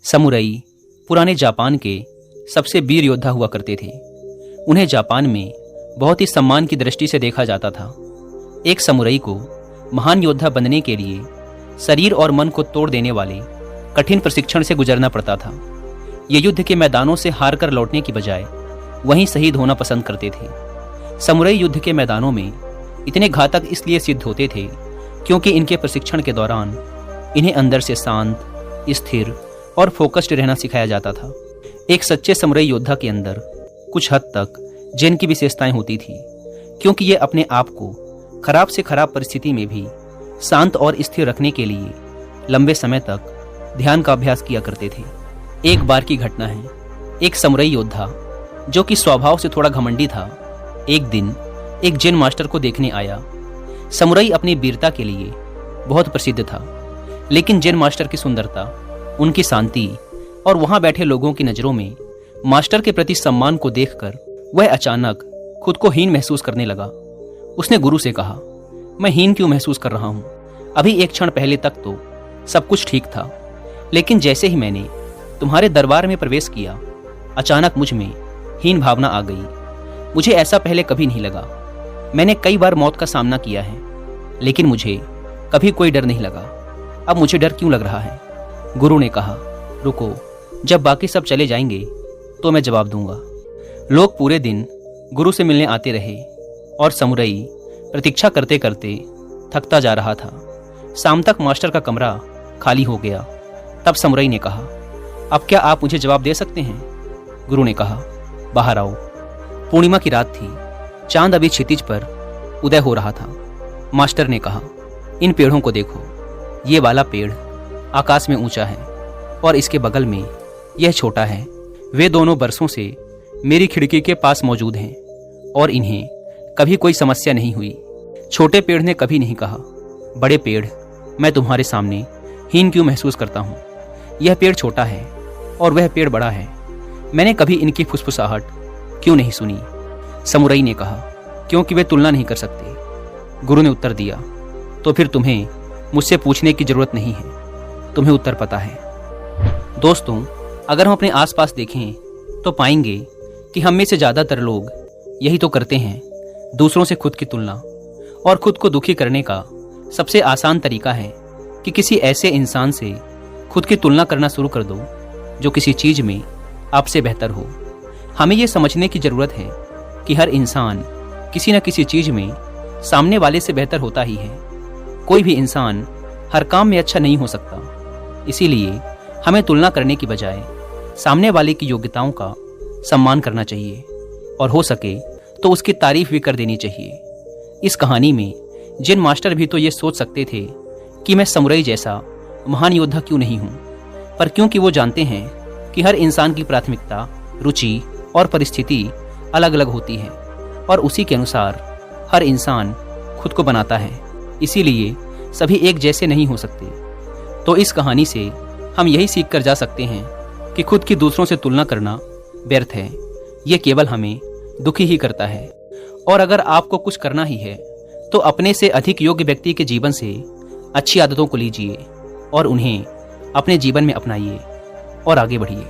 Samurai पुराने Japan के सबसे वीर योद्धा हुआ करते थे। उन्हें जापान में बहुत ही सम्मान की दृष्टि से देखा जाता था। एक समुराई को महान योद्धा बनने के लिए शरीर और मन को तोड़ देने वाले कठिन प्रशिक्षण से गुजरना पड़ता था। ये युद्ध के मैदानों से हार कर लौटने की बजाय वहीं शहीद होना पसंद करते थे। समुराई युद्ध के मैदानों में इतने घातक इसलिए सिद्ध होते थे क्योंकि इनके प्रशिक्षण के दौरान इन्हें अंदर से शांत, स्थिर और फोकस्ड रहना सिखाया जाता था। एक सच्चे समुराई योद्धा के अंदर कुछ हद तक जेन की विशेषताएं होती थी, क्योंकि ये अपने आप को खराब से खराब परिस्थिति में भी शांत और स्थिर रखने के लिए लंबे समय तक ध्यान का अभ्यास किया करते थे। एक बार की घटना है, एक समुराई योद्धा जो कि स्वभाव से थोड़ा घमंडी था, एक दिन एक जेन मास्टर को देखने आया। समुराई अपनी वीरता के लिए बहुत प्रसिद्ध था, लेकिन जेन मास्टर की सुंदरता, उनकी शांति और वहां बैठे लोगों की नजरों में मास्टर के प्रति सम्मान को देखकर वह अचानक खुद को हीन महसूस करने लगा। उसने गुरु से कहा, मैं हीन क्यों महसूस कर रहा हूँ? अभी एक क्षण पहले तक तो सब कुछ ठीक था, लेकिन जैसे ही मैंने तुम्हारे दरबार में प्रवेश किया, अचानक मुझ में हीन भावना आ गई। मुझे ऐसा पहले कभी नहीं लगा। मैंने कई बार मौत का सामना किया है, लेकिन मुझे कभी कोई डर नहीं लगा। अब मुझे डर क्यों लग रहा है? गुरु ने कहा, रुको, जब बाकी सब चले जाएंगे तो मैं जवाब दूंगा। लोग पूरे दिन गुरु से मिलने आते रहे और समुराई प्रतीक्षा करते करते थकता जा रहा था। शाम तक मास्टर का कमरा खाली हो गया। तब समुराई ने कहा, अब क्या आप मुझे जवाब दे सकते हैं? गुरु ने कहा, बाहर आओ। पूर्णिमा की रात थी, चांद अभी क्षितिज पर उदय हो रहा था। मास्टर ने कहा, इन पेड़ों को देखो, ये वाला पेड़ आकाश में ऊंचा है और इसके बगल में यह छोटा है। वे दोनों बरसों से मेरी खिड़की के पास मौजूद हैं और इन्हें कभी कोई समस्या नहीं हुई। छोटे पेड़ ने कभी नहीं कहा, बड़े पेड़, मैं तुम्हारे सामने हीन क्यों महसूस करता हूँ? यह पेड़ छोटा है और वह पेड़ बड़ा है, मैंने कभी इनकी फुसफुसाहट क्यों नहीं सुनी? समुराई ने कहा, क्योंकि वे तुलना नहीं कर सकते। गुरु ने उत्तर दिया, तो फिर तुम्हें मुझसे पूछने की जरूरत नहीं है, तुम्हें उत्तर पता है। दोस्तों, अगर हम अपने आसपास देखें तो पाएंगे कि हम में से ज़्यादातर लोग यही तो करते हैं, दूसरों से खुद की तुलना। और खुद को दुखी करने का सबसे आसान तरीका है कि किसी ऐसे इंसान से खुद की तुलना करना शुरू कर दो जो किसी चीज़ में आपसे बेहतर हो। हमें ये समझने की ज़रूरत है कि हर इंसान किसी न किसी चीज़ में सामने वाले से बेहतर होता ही है। कोई भी इंसान हर काम में अच्छा नहीं हो सकता। इसीलिए हमें तुलना करने की बजाय सामने वाले की योग्यताओं का सम्मान करना चाहिए और हो सके तो उसकी तारीफ भी कर देनी चाहिए। इस कहानी में जेन मास्टर भी तो ये सोच सकते थे कि मैं समुराई जैसा महान योद्धा क्यों नहीं हूँ, पर क्योंकि वो जानते हैं कि हर इंसान की प्राथमिकता, रुचि और परिस्थिति अलग अलग होती है और उसी के अनुसार हर इंसान खुद को बनाता है, इसीलिए सभी एक जैसे नहीं हो सकते। तो इस कहानी से हम यही सीख कर जा सकते हैं कि खुद की दूसरों से तुलना करना व्यर्थ है। ये केवल हमें दुखी ही करता है। और अगर आपको कुछ करना ही है तो अपने से अधिक योग्य व्यक्ति के जीवन से अच्छी आदतों को लीजिए और उन्हें अपने जीवन में अपनाइए और आगे बढ़िए।